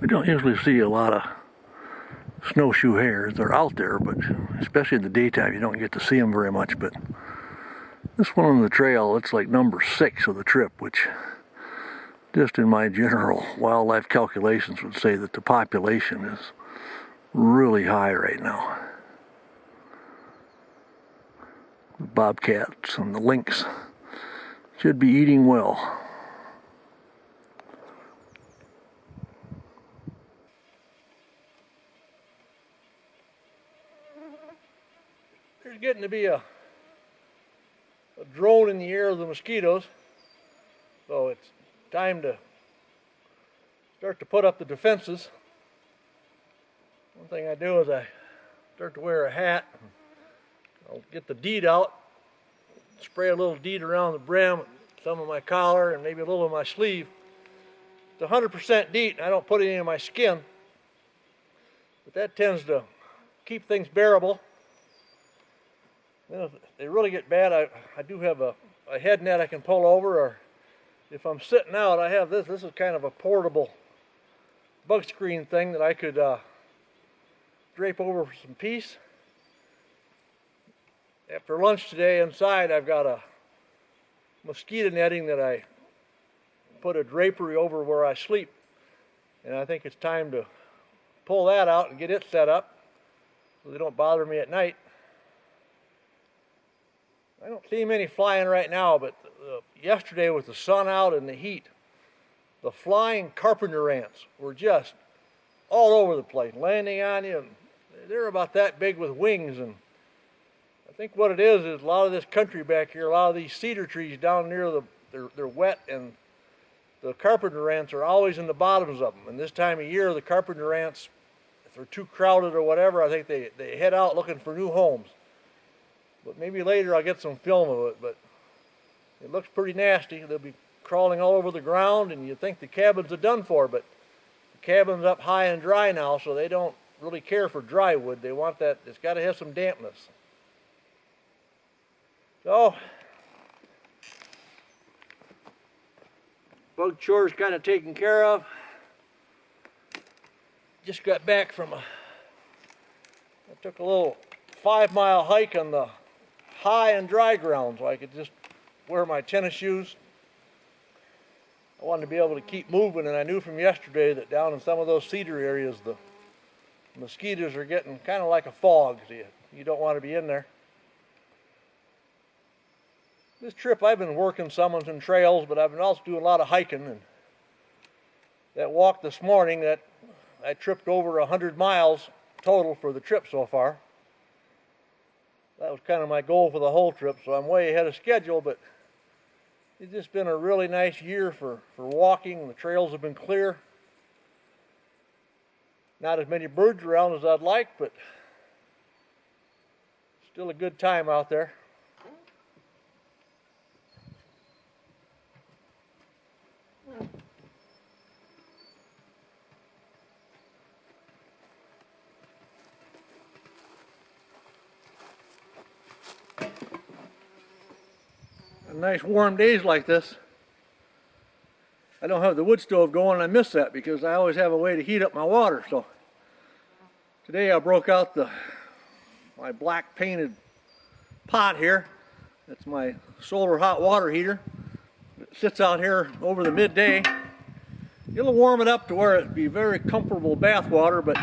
We don't usually see a lot of snowshoe hares. They're out there, but especially in the daytime, you don't get to see them very much. But this one on the trail, it's like number 6 of the trip, which just in my general wildlife calculations would say that the population is really high right now. The bobcats and the lynx should be eating well. There's getting to be a drone in the air of the mosquitoes, so it's time to start to put up the defenses. One thing I do is I start to wear a hat. I'll get the DEET out, spray a little DEET around the brim, some of my collar, and maybe a little of my sleeve. It's 100% DEET, and I don't put any in my skin, but that tends to keep things bearable. You know, if they really get bad, I do have a head net I can pull over, or if I'm sitting out, I have this. This is kind of a portable bug screen thing that I could drape over for some peace. After lunch today inside, I've got a mosquito netting that I put a drapery over where I sleep, and I think it's time to pull that out and get it set up so they don't bother me at night. I don't see many flying right now, but yesterday with the sun out and the heat, the flying carpenter ants were just all over the place, landing on you. And they're about that big with wings, and I think what it is a lot of this country back here, a lot of these cedar trees down near they're wet, and the carpenter ants are always in the bottoms of them. And this time of year, the carpenter ants, if they're too crowded or whatever, I think they head out looking for new homes. But maybe later I'll get some film of it, but it looks pretty nasty. They'll be crawling all over the ground, and you'd think the cabins are done for, but the cabin's up high and dry now, so they don't really care for dry wood. They want that, it's got to have some dampness. So, bug chores kind of taken care of. Just got back from I took a little 5-mile hike on the high and dry ground so I could just wear my tennis shoes. I wanted to be able to keep moving, and I knew from yesterday that down in some of those cedar areas the mosquitoes are getting kind of like a fog. So you don't want to be in there. This trip I've been working some on some trails, but I've been also doing a lot of hiking. And that walk this morning, that I tripped over 100 miles total for the trip so far. That was kind of my goal for the whole trip, so I'm way ahead of schedule, but it's just been a really nice year for walking. The trails have been clear. Not as many birds around as I'd like, but still a good time out there. Nice warm days like this, I don't have the wood stove going, and I miss that because I always have a way to heat up my water. So today I broke out my black painted pot here. That's my solar hot water heater. It sits out here over the midday. It'll warm it up to where it'd be very comfortable bath water, but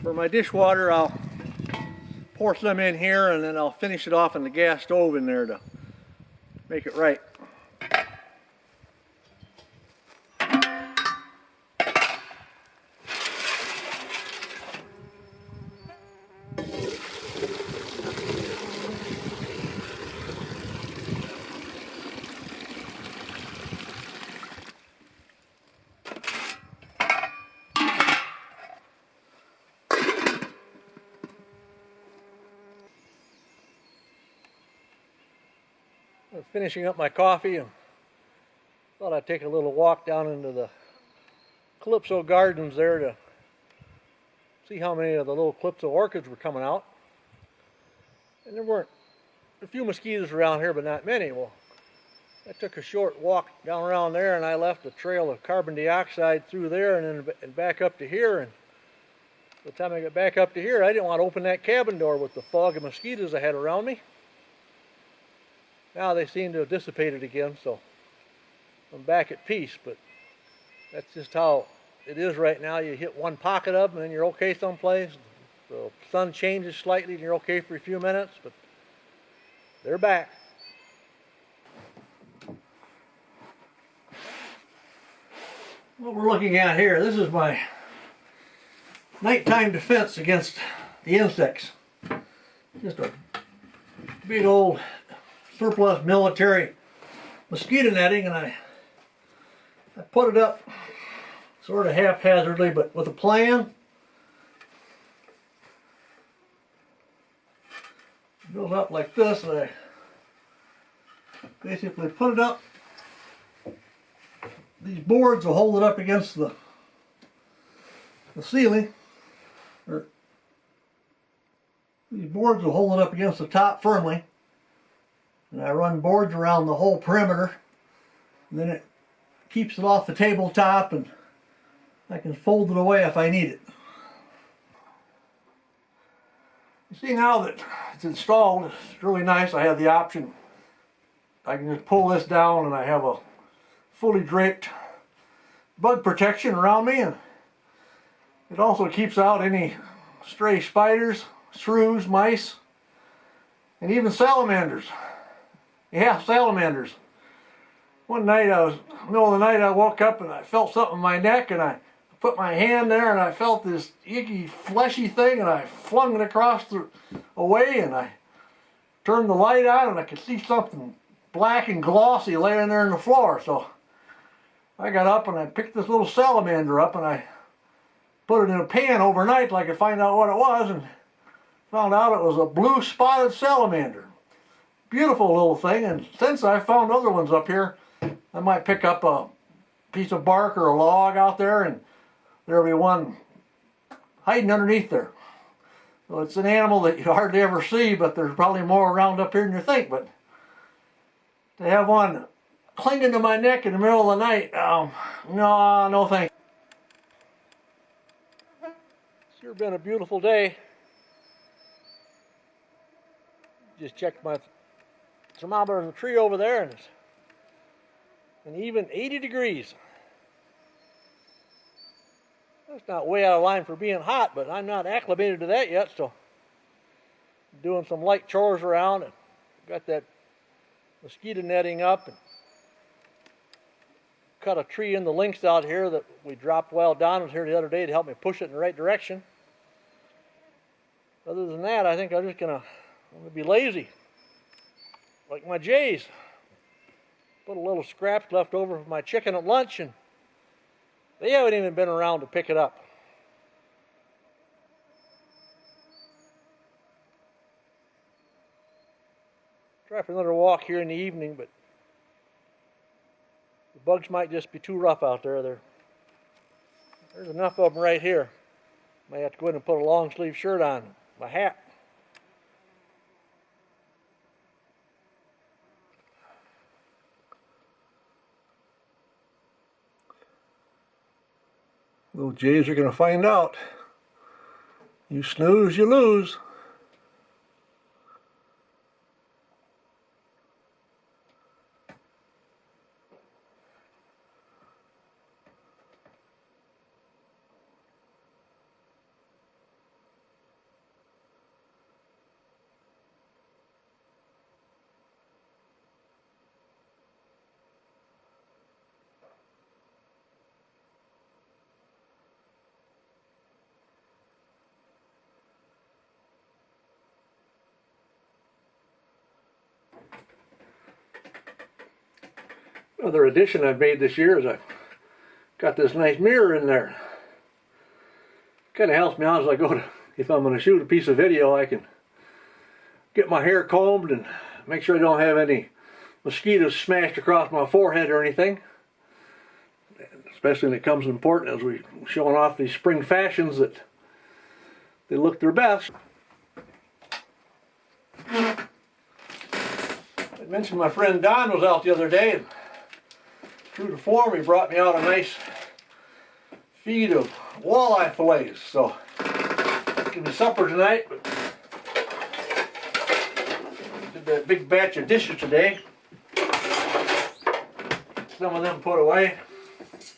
for my dishwater I'll pour some in here, and then I'll finish it off in the gas stove in there to make it right. I was finishing up my coffee and thought I'd take a little walk down into the Calypso Gardens there to see how many of the little Calypso orchids were coming out. And there weren't a few mosquitoes around here, but not many. Well, I took a short walk down around there and I left a trail of carbon dioxide through there and back up to here. And by the time I got back up to here, I didn't want to open that cabin door with the fog of mosquitoes I had around me. Now they seem to have dissipated again, so I'm back at peace, but that's just how it is right now. You hit one pocket of them and then you're okay someplace. The sun changes slightly and you're okay for a few minutes, but they're back. What we're looking at here, this is my nighttime defense against the insects. Just a big old surplus military mosquito netting, and I put it up sort of haphazardly but with a plan. It goes up like this, and I basically put it up. These boards will hold it up against the ceiling, or these boards will hold it up against the top firmly, and I run boards around the whole perimeter, and then it keeps it off the tabletop, and I can fold it away if I need it. You see now that it's installed, it's really nice. I have the option. I can just pull this down and I have a fully draped bug protection around me, and it also keeps out any stray spiders, shrews, mice, and even salamanders. Yeah, salamanders. One night middle of the night, I woke up and I felt something in my neck, and I put my hand there and I felt this icky, fleshy thing, and I flung it across away, and I turned the light on and I could see something black and glossy laying there on the floor. So I got up and I picked this little salamander up and I put it in a pan overnight till I could find out what it was, and found out it was a blue spotted salamander. Beautiful little thing, and since I found other ones up here, I might pick up a piece of bark or a log out there and there'll be one hiding underneath there. So it's an animal that you hardly ever see, but there's probably more around up here than you think. But to have one clinging to my neck in the middle of the night, no thanks. It's sure been a beautiful day. Just checked my thermometer in the tree over there, and it's even 80 degrees. That's not way out of line for being hot, but I'm not acclimated to that yet, so I'm doing some light chores around and got that mosquito netting up and cut a tree in the links out here that we dropped wild down here the other day to help me push it in the right direction. Other than that, I think I'm gonna be lazy, like my jays. Put a little scraps left over from my chicken at lunch, and they haven't even been around to pick it up. Try for another walk here in the evening, but the bugs might just be too rough out there. There's enough of them right here. Might have to go in and put a long sleeve shirt on, my hat. Little jays are going to find out. You snooze, you lose. Another addition I've made this year is I've got this nice mirror in there. Kind of helps me out as I go to, if I'm going to shoot a piece of video, I can get my hair combed and make sure I don't have any mosquitoes smashed across my forehead or anything. Especially when it comes important as we're showing off these spring fashions that they look their best. I I mentioned my friend Don was out the other day, and true to form, he brought me out a nice feed of walleye fillets. So it's gonna be supper tonight. But did that big batch of dishes today. Some of them put away.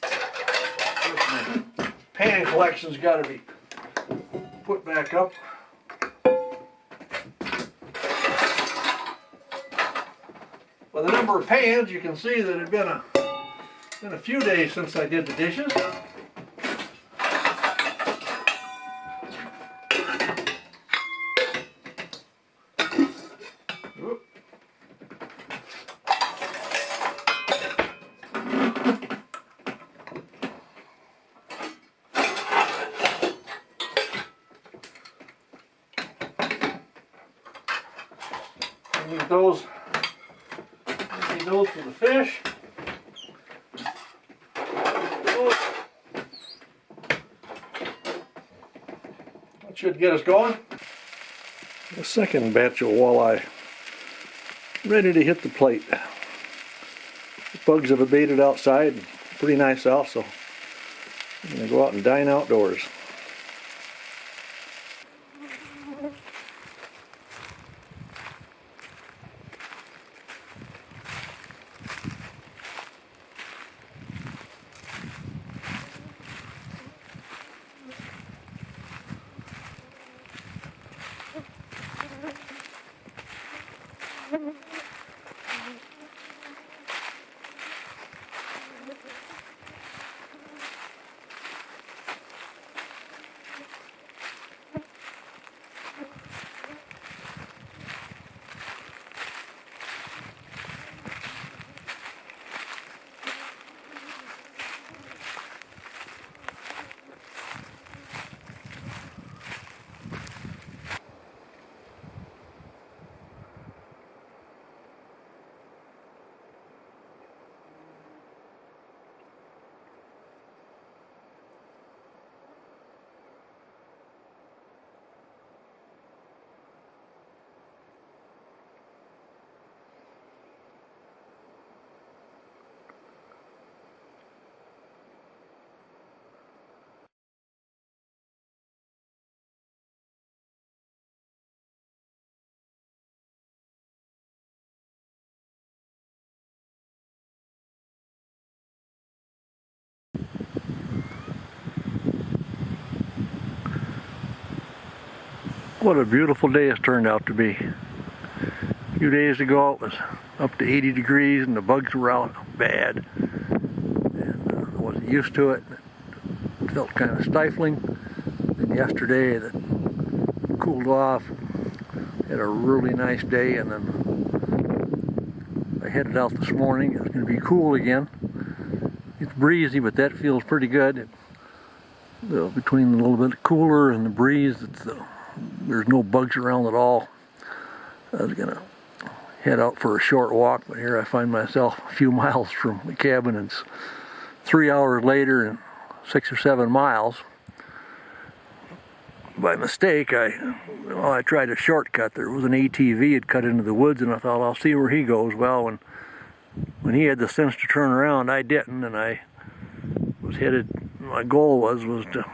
My pan collection's got to be put back up. By the number of pans, you can see that it had been a few days since I did the dishes. Need those for the fish. That should get us going. The second batch of walleye ready to hit the plate. The bugs have abated outside, pretty nice out, so I'm going to go out and dine outdoors. What a beautiful day it's turned out to be. A few days ago it was up to 80 degrees and the bugs were out bad. And I wasn't used to it. It felt kind of stifling. And yesterday it cooled off. Had a really nice day, and then I headed out this morning. It's going to be cool again. It's breezy, but that feels pretty good. Between the little bit cooler and the breeze, there's no bugs around at all. I was gonna head out for a short walk, but here I find myself a few miles from the cabin, and it's 3 hours later and 6 or 7 miles. By mistake, I tried a shortcut. There was an ATV had cut into the woods, and I thought, I'll see where he goes. Well, when he had the sense to turn around, I didn't, and I was headed. My goal was to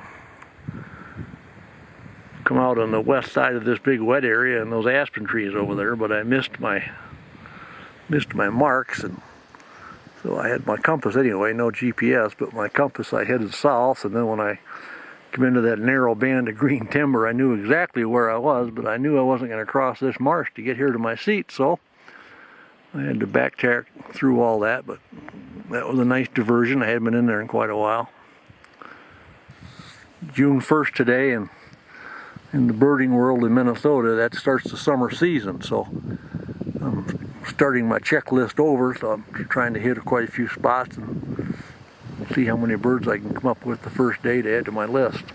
come out on the west side of this big wet area and those aspen trees over there, but I missed my marks, and so I had my compass anyway, no GPS, but my compass, I headed south, and then when I come into that narrow band of green timber, I knew exactly where I was, but I knew I wasn't going to cross this marsh to get here to my seat, so I had to backtrack through all that, but that was a nice diversion. I hadn't been in there in quite a while. June 1st today, and in the birding world in Minnesota, that starts the summer season, so I'm starting my checklist over, so I'm trying to hit quite a few spots and see how many birds I can come up with the first day to add to my list.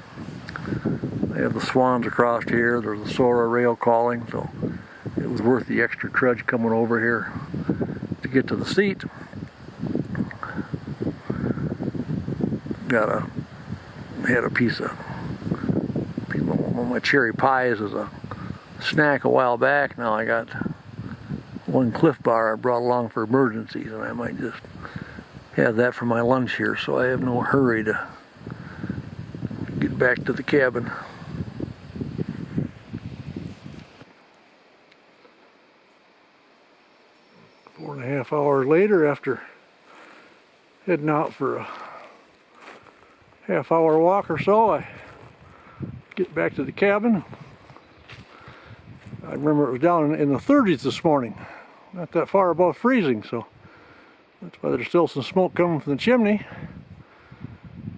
I have the swans across here, there's a Sora rail calling, so it was worth the extra trudge coming over here to get to the seat. Had a piece of one of my cherry pies as a snack a while back. Now I got one Cliff Bar I brought along for emergencies, and I might just have that for my lunch here, so I have no hurry to get back to the cabin. Four and a half hours later, after heading out for a half-hour walk or so, I get back to the cabin. I remember it was down in the 30s this morning, not that far above freezing, so that's why there's still some smoke coming from the chimney.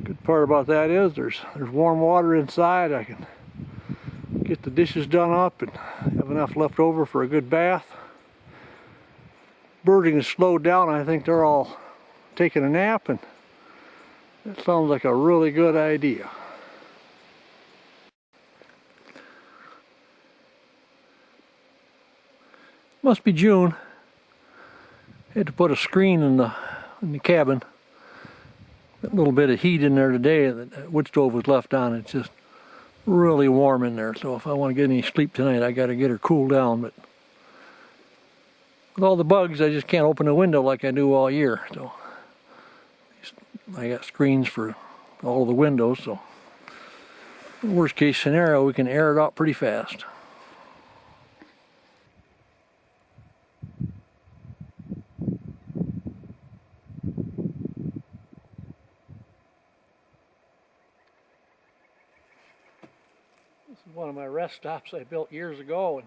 Good part about that is there's warm water inside. I can get the dishes done up and have enough left over for a good bath. Birding has slowed down. I think they're all taking a nap, and that sounds like a really good idea. Must be June. Had to put a screen in the cabin. That little bit of heat in there today, that wood stove was left on. It's just really warm in there. So if I want to get any sleep tonight, I got to get her cooled down. But with all the bugs, I just can't open the window like I do all year. So I got screens for all of the windows. So worst case scenario, we can air it out pretty fast. This is one of my rest stops I built years ago, and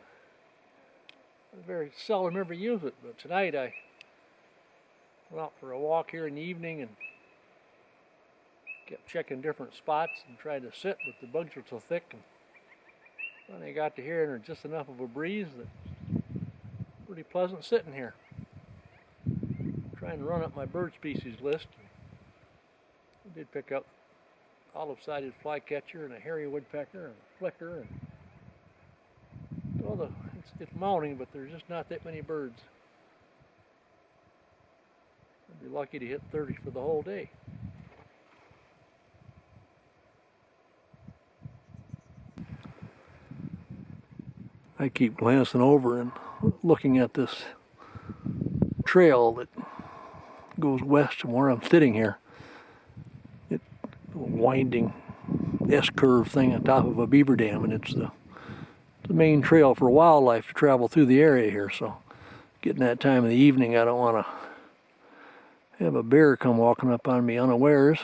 I very seldom ever use it, but tonight I went out for a walk here in the evening and kept checking different spots and tried to sit, but the bugs were so thick, and finally I got to here and there's just enough of a breeze that it's pretty pleasant sitting here. I'm trying to run up my bird species list. I did pick up olive-sided flycatcher and a hairy woodpecker and a flicker, and well, it's mounting, but there's just not that many birds. I'd be lucky to hit 30 for the whole day. I keep glancing over and looking at this trail that goes west from where I'm sitting here. It's a winding S-curve thing on top of a beaver dam, and it's the main trail for wildlife to travel through the area here. So getting that time of the evening, I don't want to have a bear come walking up on me unawares.